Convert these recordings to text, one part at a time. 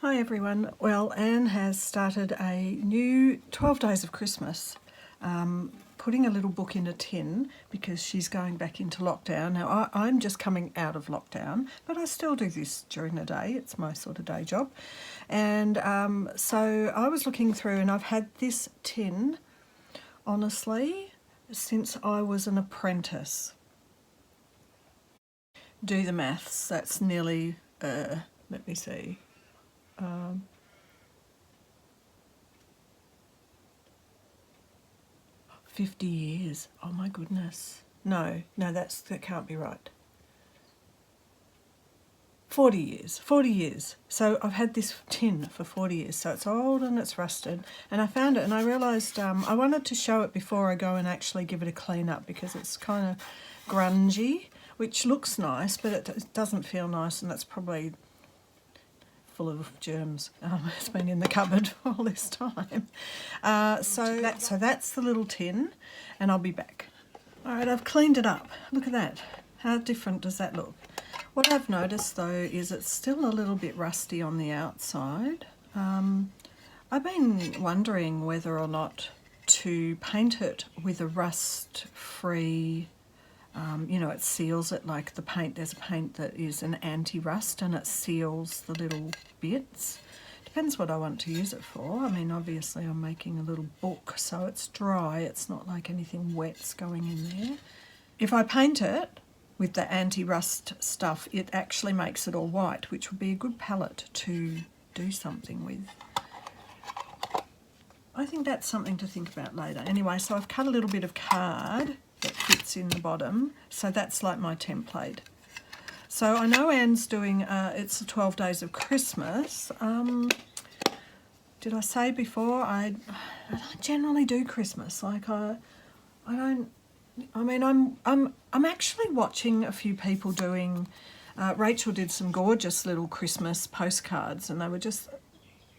Hi everyone. Well, Anne has started a new 12 Days of Christmas, putting a little book in a tin because she's going back into lockdown. Now, I'm just coming out of lockdown, but I still do this during the day. It's my sort of day job. And so I was looking through and I've had this tin, honestly, since I was an apprentice. Do the maths. That's nearly, let me see. 50 years. Oh my goodness. No, that can't be right. 40 years. 40 years. So I've had this tin for 40 years. So it's old and it's rusted. And I found it and I realised I wanted to show it before I go and actually give it a clean up because it's kind of grungy, which looks nice, but it doesn't feel nice, and that's probably full of germs. It's been in the cupboard all this time. So that's the little tin, and I'll be back. All right, I've cleaned it up. Look at that. How different does that look? What I've noticed though is it's still a little bit rusty on the outside. I've been wondering whether or not to paint it with a rust-free, it seals it like the paint. There's a paint that is an anti-rust and it seals the little bits. Depends what I want to use it for. I mean, obviously I'm making a little book, so it's dry. It's not like anything wet's going in there. If I paint it with the anti-rust stuff, it actually makes it all white, which would be a good palette to do something with. I think that's something to think about later. Anyway, so I've cut a little bit of card that fits in the bottom, so that's like my template. So I know Anne's doing, it's the 12 Days of Christmas. Did I say before, I don't generally do Christmas. Like I'm actually watching a few people doing, Rachel did some gorgeous little Christmas postcards and they were just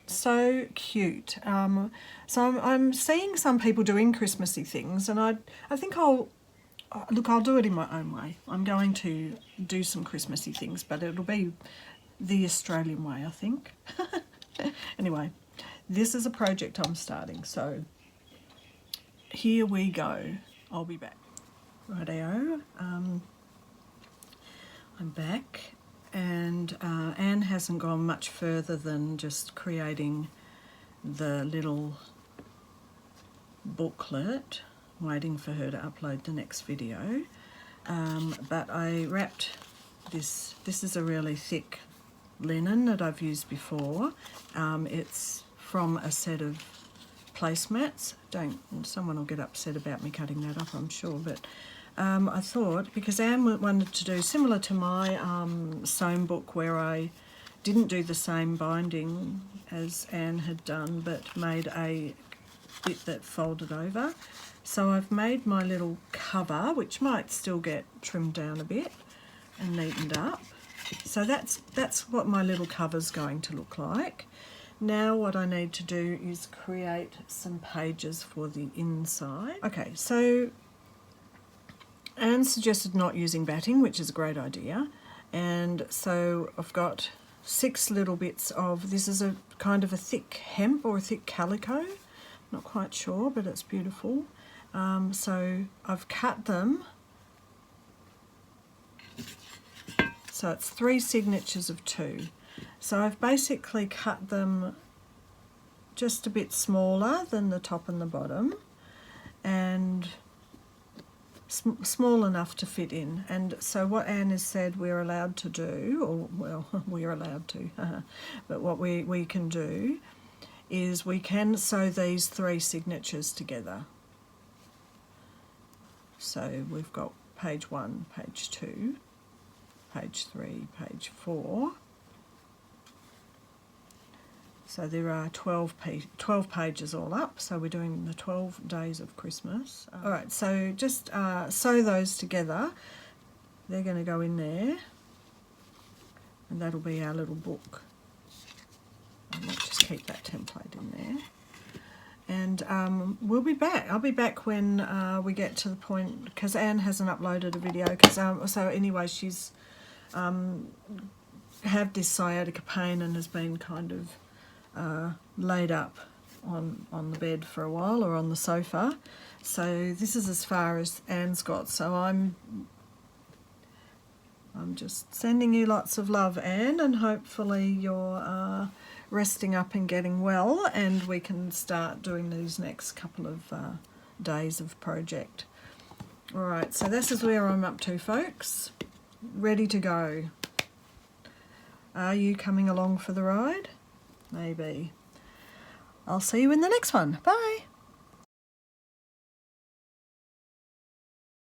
so cute. So I'm seeing some people doing Christmassy things, and I think I'll do it in my own way. I'm going to do some Christmassy things, but it'll be the Australian way, I think. Anyway, this is a project I'm starting, so here we go. I'll be back. Rightio. I'm back. And Anne hasn't gone much further than just creating the little booklet, waiting for her to upload the next video. But I wrapped this. This is a really thick linen that I've used before. It's from a set of placemats. Someone will get upset about me cutting that up, I'm sure, but I thought, because Anne wanted to do similar to my sewn book where I didn't do the same binding as Anne had done, but made a bit that folded over. So I've made my little cover, which might still get trimmed down a bit and neatened up. So that's what my little cover's going to look like. Now what I need to do is create some pages for the inside. Okay, so Anne suggested not using batting, which is a great idea. And so I've got 6 little bits of, this is a kind of a thick hemp or a thick calico. Not quite sure, but it's beautiful. So I've cut them. So it's 3 signatures of 2. So I've basically cut them just a bit smaller than the top and the bottom, and small enough to fit in. And so what Anne has said we're allowed to do, or well, we're allowed to, but what we can do is we can sew these 3 signatures together. So we've got page 1, page 2, page 3, page 4. So there are 12 pages all up, so we're doing the 12 Days of Christmas. All right, so just sew those together. They're going to go in there, and that'll be our little book. I might just keep that template in there. And we'll be back. I'll be back when we get to the point, because Anne hasn't uploaded a video. So anyway, she's have this sciatica pain and has been kind of laid up on the bed for a while, or on the sofa. So this is as far as Anne's got. So I'm just sending you lots of love, Anne, and hopefully you're resting up and getting well, and we can start doing these next couple of days of project. All right, so this is where I'm up to, folks. Ready to go. Are you coming along for the ride? Maybe. I'll see you in the next one. Bye.